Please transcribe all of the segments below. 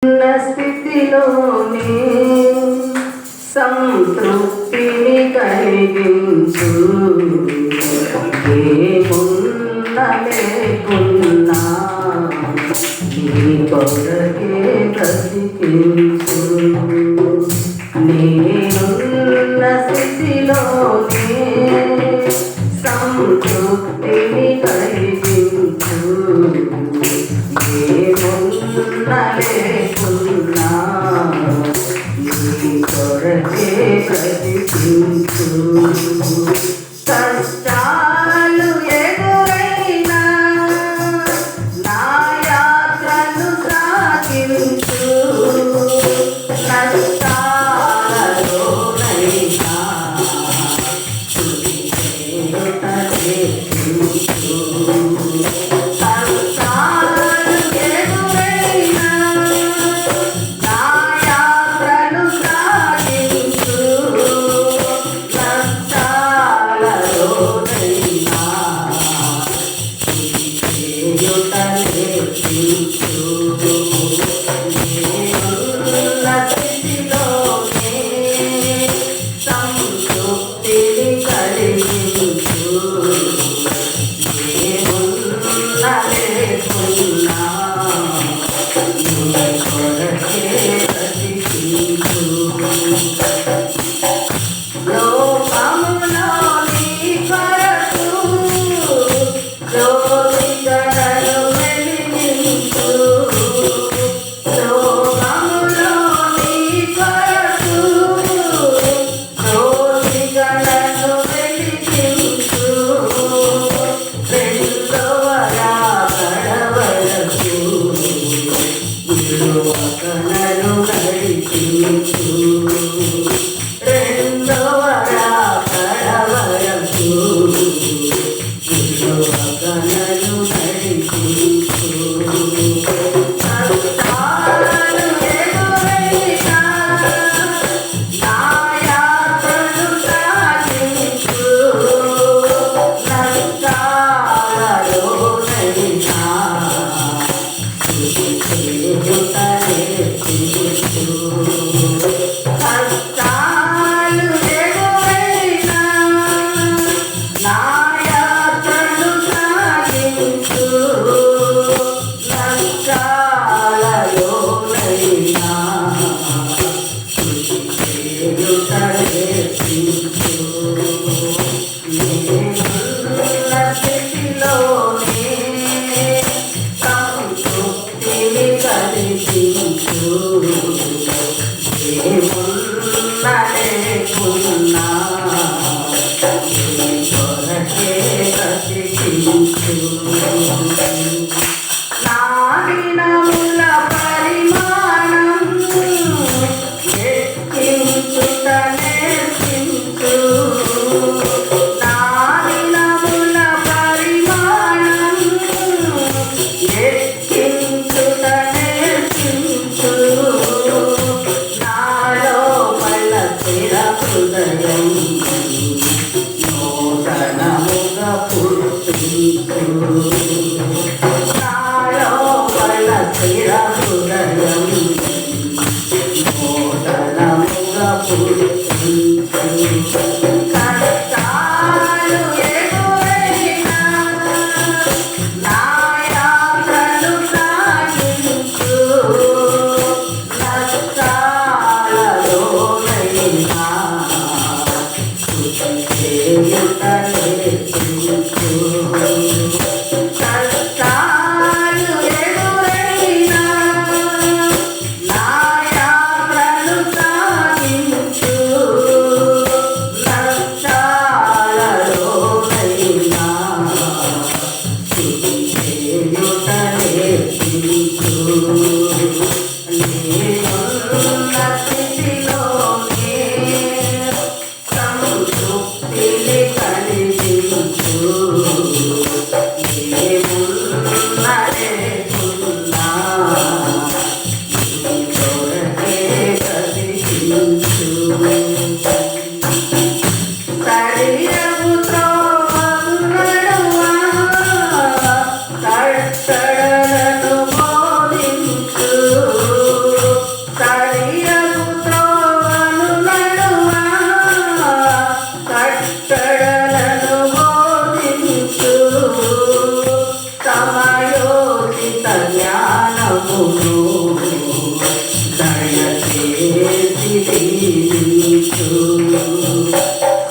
ఉన్న స్థితిలోనే సంతృప్తిని కలిగించు. ఏమున్న లేకున్నా నీ కొరకే బ్రతికించు. నేనున్న స్థితిలోనే సంతృప్తిని కలిగించు. ఏమున్న లేకున్నా నీ కొరకే బ్రతికించు. కష్టాలు ఎదురైనా నా యాత్రను సాగించు. నష్టాలలోనైనా స్తుతి చేయుట నేర్పించు. కష్టాలు ఎదురైనా నా యాత్రను సాగించు. నష్టాలలోనైనా స్తుతి చేయుట నేర్పించు. నేనున్న స్థితిలోనే సంతృప్తిని కలిగించు. ఏమున్న లేకున్నా నీ కొరకే బ్రతికించు. లోకములో నీ కొరకు జ్యోతిగలను వెలిగించు. లోకములో నీ కొరకు జ్యోతిగలను వెలిగించు. రెండవ రాకడ వరకు విలువకలను నడిపించు. రెండవ రాకడ వరకు విలువకలను నడిపించు. కష్టాలు ఎదురైనా నా యాత్రను సాగించు. నష్టాలలోనైనా స్తుతి చేయుట నేర్పించు. కష్టాలు ఎదురైనా నా యాత్రను సాగించు. నష్టాలలోనైనా స్తుతి చేయుట నేర్పించు. నేనున్న స్థితిలోనే సంతృప్తిని కలిగించు. ఏమున్న లేకున్నా నీ కొరకే బ్రతికించు. నా దినముల పరిమాణం లెక్కించుట నేర్పించు. నా దినముల పరిమాణం లెక్కించుట నేర్పించు. నాలోపల స్థిర హృదయం నూతనముగా పుట్టించు. నాలోపల స్థిర హృదయం నూతనముగా పుట్టించు. కష్టాలు ఎదురైనా నా యాత్రను సాగించు. నష్టాలలోనైనా స్తుతి చేయుట నేర్పించు. కష్టాలు ఎదురైనా నా యాత్రను సాగించు. దయచేసి దీవించు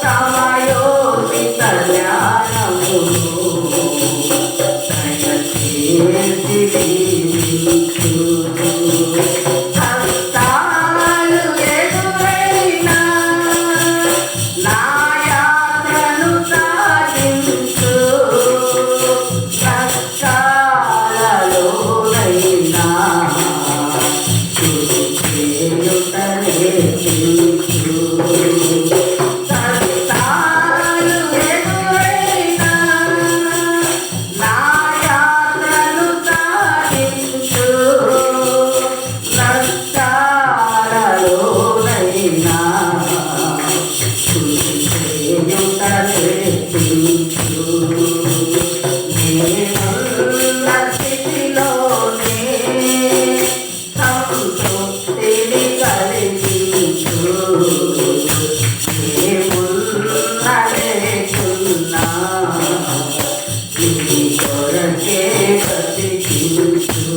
సమయోచిత జ్ఞానమును దయచేసి దీవించు కష్టాలు ఎదురైనా నా యాత్రను సాగించు కష్టాలలోనైనా స్తుతి చేయుట నేర్పించు కష్టాలు ఎదురైనా నా యాత్రను సాగించు నష్టాలలోనైనా స్తుతి చేయుట నేర్పించు నేనున్న స్థితిలోనే సంతృప్తిని కలిగించు ఏమున్న లేకున్నా నీ కొరకే బ్రతికించు